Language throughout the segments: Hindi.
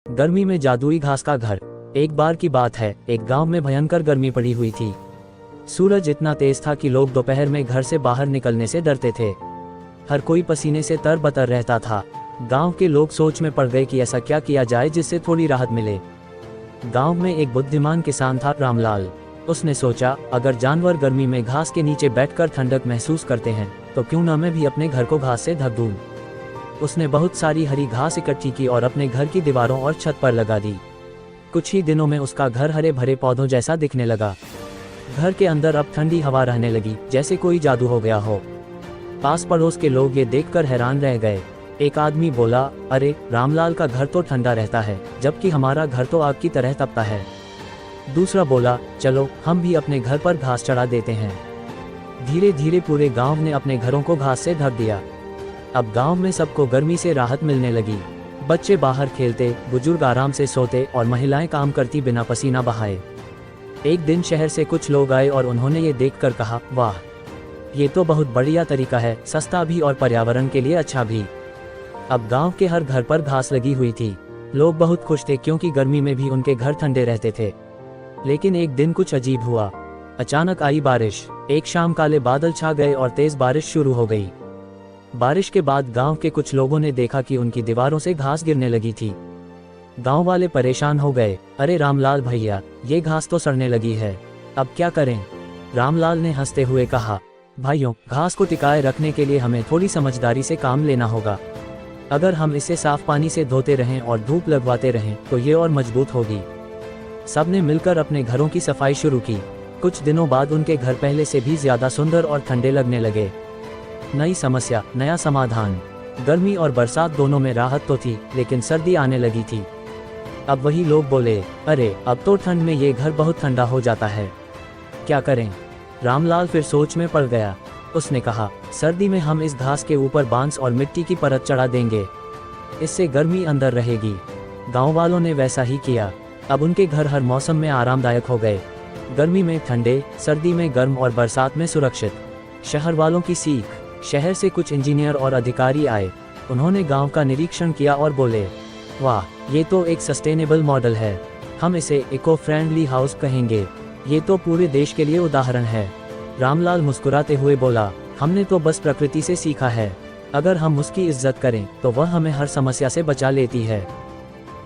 गर्मी में जादुई घास का घर। एक बार की बात है, एक गांव में भयंकर गर्मी पड़ी हुई थी। सूरज इतना तेज था कि लोग दोपहर में घर से बाहर निकलने से डरते थे। हर कोई पसीने से तरबतर रहता था। गांव के लोग सोच में पड़ गए कि ऐसा क्या किया जाए जिससे थोड़ी राहत मिले। गांव में एक बुद्धिमान किसान था, रामलाल। उसने सोचा, अगर जानवर गर्मी में घास के नीचे बैठकर ठंडक महसूस करते हैं तो क्यों ना मैं भी अपने घर को घास से ढक दूं। उसने बहुत सारी हरी घास इकट्ठी की और अपने घर की दीवारों और छत पर लगा दी। कुछ ही दिनों में उसका घर हरे भरे पौधों जैसा दिखने लगा। घर के अंदर अब ठंडी हवा रहने लगी, जैसे कोई जादू हो गया हो। पास पड़ोस के लोग ये देखकर हैरान रह गए। एक आदमी बोला, अरे रामलाल का घर तो ठंडा रहता है, जबकि हमारा घर तो आग की तरह तपता है। दूसरा बोला, चलो हम भी अपने घर पर घास चढ़ा देते हैं। धीरे धीरे पूरे गांव ने अपने घरों को घास से ढक दिया। अब गांव में सबको गर्मी से राहत मिलने लगी। बच्चे बाहर खेलते, बुजुर्ग आराम से सोते और महिलाएं काम करती बिना पसीना बहाए। एक दिन शहर से कुछ लोग आए और उन्होंने ये देखकर कहा, वाह, ये तो बहुत बढ़िया तरीका है, सस्ता भी और पर्यावरण के लिए अच्छा भी। अब गांव के हर घर पर घास लगी हुई थी। लोग बहुत खुश थे क्योंकि गर्मी में भी उनके घर ठंडे रहते थे। लेकिन एक दिन कुछ अजीब हुआ। अचानक आई बारिश। एक शाम काले बादल छा गए और तेज बारिश शुरू हो गई। बारिश के बाद गांव के कुछ लोगों ने देखा कि उनकी दीवारों से घास गिरने लगी थी। गांव वाले परेशान हो गए, अरे रामलाल भैया, ये घास तो सड़ने लगी है, अब क्या करें। रामलाल ने हंसते हुए कहा, भाइयों, घास को टिकाए रखने के लिए हमें थोड़ी समझदारी से काम लेना होगा। अगर हम इसे साफ पानी से धोते रहें और धूप लगवाते रहें तो ये और मजबूत होगी। सबने मिलकर अपने घरों की सफाई शुरू की। कुछ दिनों बाद उनके घर पहले से भी ज्यादा सुंदर और ठंडे लगने लगे। नई समस्या, नया समाधान। गर्मी और बरसात दोनों में राहत तो थी, लेकिन सर्दी आने लगी थी। अब वही लोग बोले, अरे अब तो ठंड में ये घर बहुत ठंडा हो जाता है, क्या करें। रामलाल फिर सोच में पड़ गया। उसने कहा, सर्दी में हम इस घास के ऊपर बांस और मिट्टी की परत चढ़ा देंगे, इससे गर्मी अंदर रहेगी। गांव वालों ने वैसा ही किया। अब उनके घर हर मौसम में आरामदायक हो गए। गर्मी में ठंडे, सर्दी में गर्म और बरसात में सुरक्षित। शहर वालों की सीख। शहर से कुछ इंजीनियर और अधिकारी आए। उन्होंने गांव का निरीक्षण किया और बोले, वाह, ये तो एक सस्टेनेबल मॉडल है, हम इसे इको फ्रेंडली हाउस कहेंगे। ये तो पूरे देश के लिए उदाहरण है। रामलाल मुस्कुराते हुए बोला, हमने तो बस प्रकृति से सीखा है, अगर हम उसकी इज्जत करें तो वह हमें हर समस्या से बचा लेती है।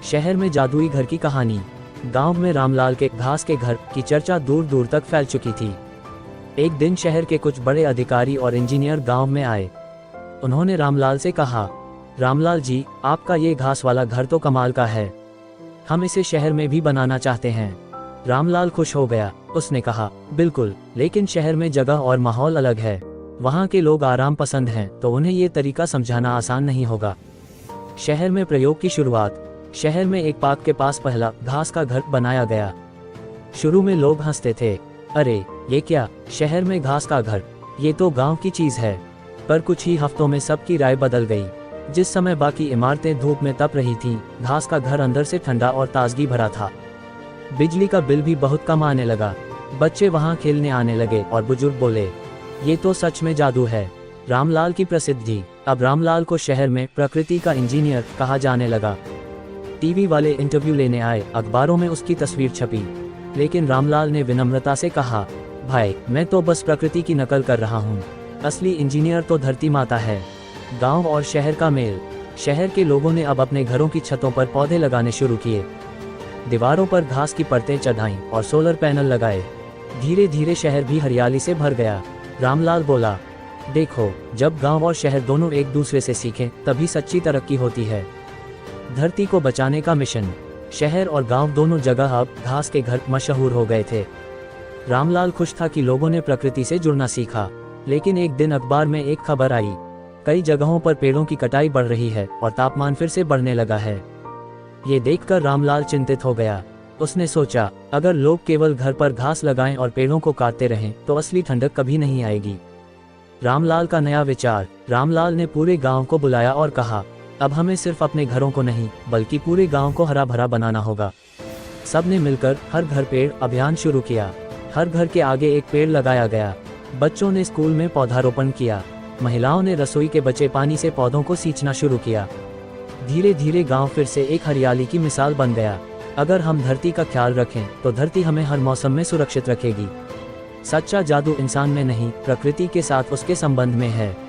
शहर में जादुई घर की कहानी। गांव में रामलाल के घास के घर की चर्चा दूर दूर तक फैल चुकी थी। एक दिन शहर के कुछ बड़े अधिकारी और इंजीनियर गांव में आए। उन्होंने रामलाल से कहा, रामलाल जी, आपका ये घास वाला घर तो कमाल का है, हम इसे शहर में भी बनाना चाहते हैं। रामलाल खुश हो गया। उसने कहा, बिल्कुल, लेकिन शहर में जगह और माहौल अलग है। वहाँ के लोग आराम पसंद हैं, तो उन्हें ये तरीका समझाना आसान नहीं होगा। शहर में प्रयोग की शुरुआत। शहर में एक पार्क के पास पहला घास का घर बनाया गया। शुरू में लोग हंसते थे, अरे ये क्या, शहर में घास का घर, ये तो गांव की चीज है। पर कुछ ही हफ्तों में सबकी राय बदल गई। जिस समय बाकी इमारतें धूप में तप रही थीं, घास का घर अंदर से ठंडा और ताजगी भरा था। बिजली का बिल भी बहुत कम आने लगा। बच्चे वहां खेलने आने लगे और बुजुर्ग बोले, ये तो सच में जादू है। रामलाल की प्रसिद्धि। अब रामलाल को शहर में प्रकृति का इंजीनियर कहा जाने लगा। टीवी वाले इंटरव्यू लेने आए, अखबारों में उसकी तस्वीर छपी। लेकिन रामलाल ने विनम्रता से कहा, भाई, मैं तो बस प्रकृति की नकल कर रहा हूँ, असली इंजीनियर तो धरती माता है। गांव और शहर का मेल। शहर के लोगों ने अब अपने घरों की छतों पर पौधे लगाने शुरू किए। दीवारों पर घास की परतें चढ़ाईं और सोलर पैनल लगाए। धीरे धीरे शहर भी हरियाली से भर गया। रामलाल बोला, देखो, जब गांव और शहर दोनों एक दूसरे से सीखें तभी सच्ची तरक्की होती है। धरती को बचाने का मिशन। शहर और गांव दोनों जगह अब घास के घर मशहूर हो गए थे। रामलाल खुश था कि लोगों ने प्रकृति से जुड़ना सीखा। लेकिन एक दिन अखबार में एक खबर आई, कई जगहों पर पेड़ों की कटाई बढ़ रही है और तापमान फिर से बढ़ने लगा है। ये देखकर रामलाल चिंतित हो गया। उसने सोचा, अगर लोग केवल घर पर घास लगाएं और पेड़ों को काटते रहें तो असली ठंडक कभी नहीं आएगी। रामलाल का नया विचार। रामलाल ने पूरे गांव को बुलाया और कहा, अब हमें सिर्फ अपने घरों को नहीं बल्कि पूरे गांव को हरा भरा बनाना होगा। सबने मिलकर हर घर पेड़ अभियान शुरू किया। हर घर के आगे एक पेड़ लगाया गया। बच्चों ने स्कूल में पौधारोपण किया। महिलाओं ने रसोई के बचे पानी से पौधों को सींचना शुरू किया। धीरे धीरे गांव फिर से एक हरियाली की मिसाल बन गया। अगर हम धरती का ख्याल रखें तो धरती हमें हर मौसम में सुरक्षित रखेगी। सच्चा जादू इंसान में नहीं, प्रकृति के साथ उसके संबंध में है।